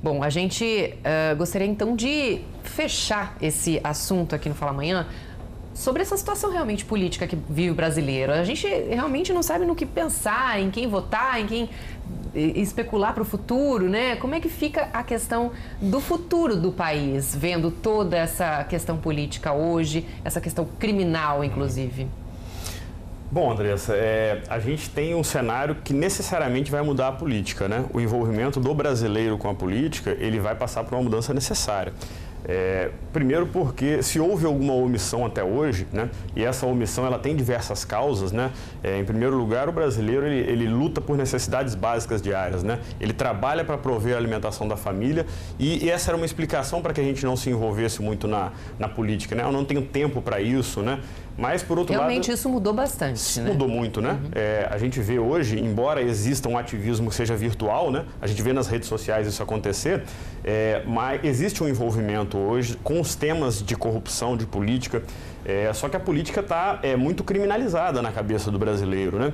Bom, a gente gostaria então de fechar esse assunto aqui no Fala Amanhã sobre essa situação realmente política que vive o brasileiro. A gente realmente não sabe no que pensar, em quem votar, em quem especular para o futuro, né? Como é que fica a questão do futuro do país, vendo toda essa questão política hoje, essa questão criminal, inclusive? Bom, Andressa, a gente tem um cenário que necessariamente vai mudar a política, né? O envolvimento do brasileiro com a política, ele vai passar por uma mudança necessária. Primeiro porque se houve alguma omissão até hoje, né, e essa omissão ela tem diversas causas, né, em primeiro lugar o brasileiro ele luta por necessidades básicas diárias, né, ele trabalha para prover a alimentação da família e essa era uma explicação para que a gente não se envolvesse muito na política, né, eu não tenho tempo para isso, né. Mas, por outro lado... Realmente isso mudou bastante, né? Mudou muito, né? A gente vê hoje, embora exista um ativismo que seja virtual, né? A gente vê nas redes sociais isso acontecer, mas existe um envolvimento hoje com os temas de corrupção, de política, só que a política está muito criminalizada na cabeça do brasileiro, né?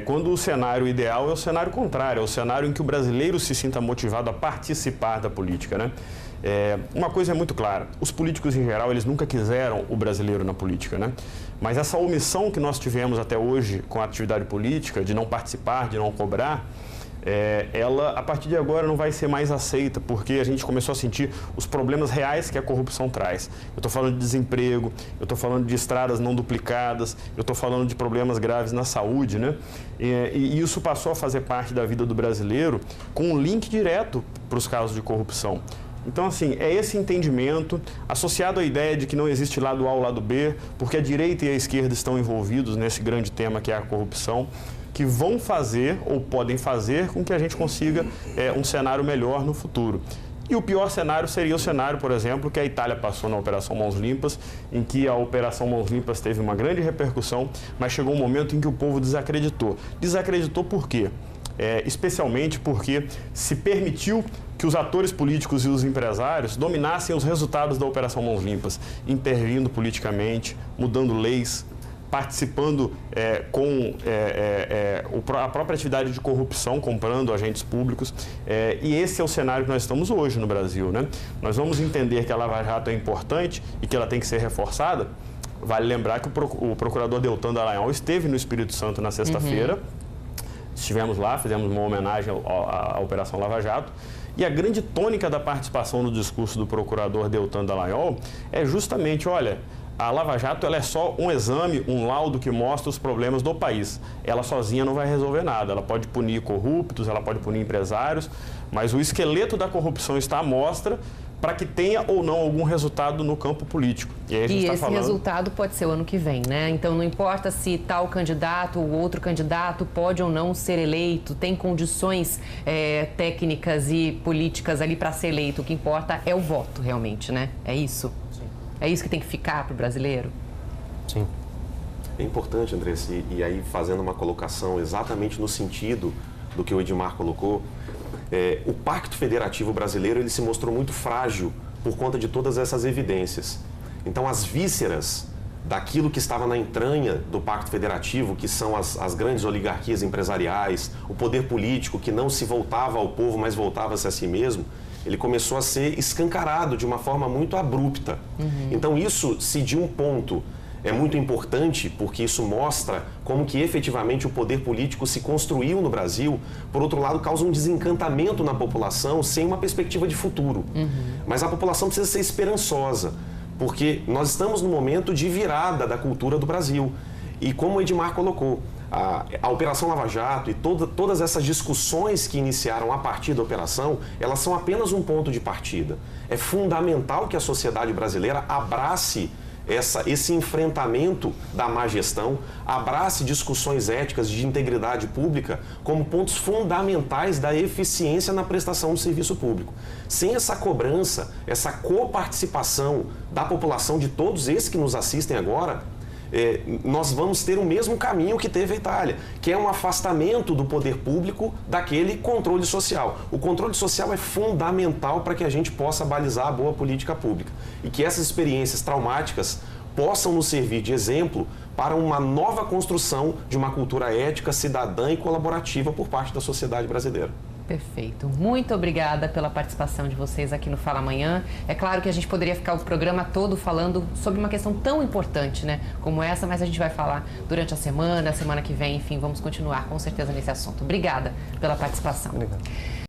Quando o cenário ideal é o cenário contrário, é o cenário em que o brasileiro se sinta motivado a participar da política, né? Uma coisa é muito clara, os políticos em geral, eles nunca quiseram o brasileiro na política, né? Mas essa omissão que nós tivemos até hoje com a atividade política, de não participar, de não cobrar, ela, a partir de agora, não vai ser mais aceita, porque a gente começou a sentir os problemas reais que a corrupção traz. Eu estou falando de desemprego, eu estou falando de estradas não duplicadas, eu estou falando de problemas graves na saúde, né? E isso passou a fazer parte da vida do brasileiro com um link direto para os casos de corrupção. Então, assim, é esse entendimento, associado à ideia de que não existe lado A ou lado B, porque a direita e a esquerda estão envolvidos nesse grande tema que é a corrupção, que vão fazer ou podem fazer com que a gente consiga um cenário melhor no futuro. E o pior cenário seria o cenário, por exemplo, que a Itália passou na Operação Mãos Limpas, em que a Operação Mãos Limpas teve uma grande repercussão, mas chegou um momento em que o povo desacreditou. Desacreditou por quê? Especialmente porque se permitiu que os atores políticos e os empresários dominassem os resultados da Operação Mãos Limpas, intervindo politicamente, mudando leis, participando com a própria atividade de corrupção, comprando agentes públicos. E esse é o cenário que nós estamos hoje no Brasil, né? Nós vamos entender que a Lava Jato é importante e que ela tem que ser reforçada. Vale lembrar que o procurador Deltan Dallagnol esteve no Espírito Santo na sexta-feira. Estivemos lá, fizemos uma homenagem à Operação Lava Jato. E a grande tônica da participação no discurso do procurador Deltan Dallagnol é justamente, olha, a Lava Jato ela é só um exame, um laudo que mostra os problemas do país. Ela sozinha não vai resolver nada. Ela pode punir corruptos, ela pode punir empresários, mas o esqueleto da corrupção está à mostra para que tenha ou não algum resultado no campo político. E esse resultado pode ser o ano que vem, né? Então não importa se tal candidato ou outro candidato pode ou não ser eleito, tem condições técnicas e políticas ali para ser eleito. O que importa é o voto, realmente, né? É isso? Sim. É isso que tem que ficar para o brasileiro? Sim. É importante, Andressa, e aí fazendo uma colocação exatamente no sentido do que o Edmar colocou, o Pacto Federativo Brasileiro ele se mostrou muito frágil por conta de todas essas evidências. Então, as vísceras daquilo que estava na entranha do Pacto Federativo, que são as grandes oligarquias empresariais, o poder político que não se voltava ao povo, mas voltava-se a si mesmo, ele começou a ser escancarado de uma forma muito abrupta. Então, isso, se de um ponto é muito importante, porque isso mostra como que efetivamente o poder político se construiu no Brasil, por outro lado, causa um desencantamento na população sem uma perspectiva de futuro. Mas a população precisa ser esperançosa, porque nós estamos no momento de virada da cultura do Brasil. E como o Edmar colocou, a Operação Lava Jato e todas essas discussões que iniciaram a partir da operação, elas são apenas um ponto de partida. É fundamental que a sociedade brasileira abrace esse enfrentamento da má gestão, abrace discussões éticas de integridade pública como pontos fundamentais da eficiência na prestação do serviço público. Sem essa cobrança, essa coparticipação da população, de todos esses que nos assistem agora, nós vamos ter o mesmo caminho que teve a Itália, que é um afastamento do poder público daquele controle social. O controle social é fundamental para que a gente possa balizar a boa política pública e que essas experiências traumáticas possam nos servir de exemplo para uma nova construção de uma cultura ética, cidadã e colaborativa por parte da sociedade brasileira. Perfeito. Muito obrigada pela participação de vocês aqui no Fala Amanhã. É claro que a gente poderia ficar o programa todo falando sobre uma questão tão importante, né, como essa, mas a gente vai falar durante a semana que vem, enfim, vamos continuar com certeza nesse assunto. Obrigada pela participação. Obrigado.